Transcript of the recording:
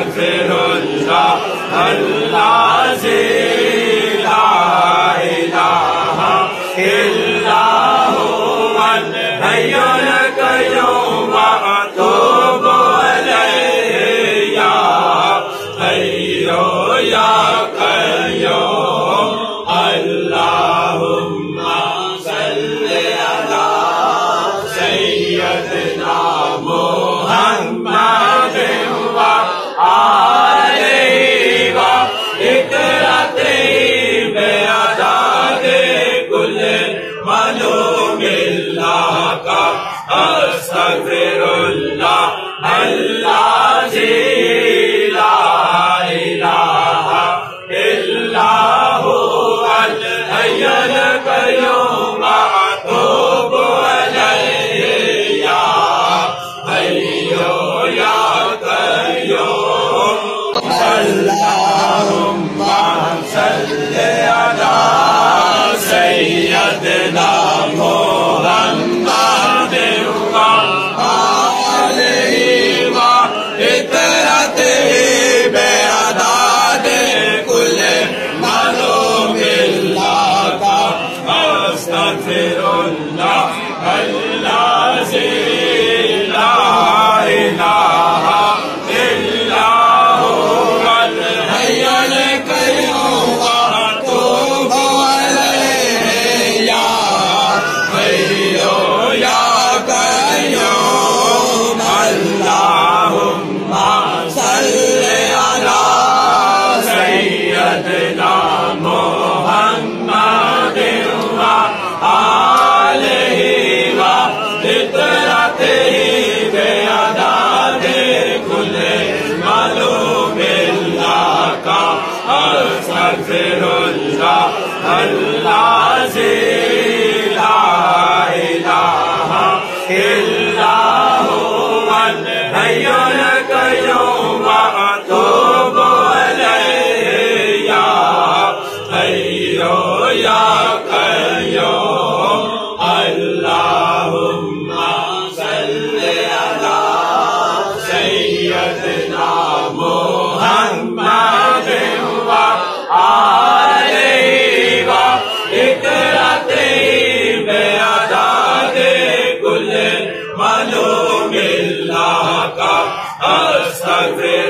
استغفر اللہ العظیم لا الہ الا هو الحی القیوم واتوب الیہ یا حی یا قیوم اللہم صلی علی سیدنا محمد وآلہ وإطرته بعدد كل معلوم اللہ کا استغفر اللہ العظیم لا الہ الا هو الحی القیوم واتوب الیہ یا حی یا قیوم اللہم صلی علی سیدنا محمد وآلہ وإطرته بعدد كل معلوم اللہ کا استغفر اللہ العظیم لا الہ الا هو الحی القیوم واتوب الیہ یا حی یا قیوم اللہم صلی علی سیدنا محمد وآلہ وإطرته بعدد كل معلوم اللہ کا استغفر اللہ العظیم لا الہ الا هو الحی القیوم واتوب الیہ یا حی یا قیوم اللہم صلی علی سیدنا محمد وآلہ وإطرته بعدد كل معلوم اللہ کا استغفر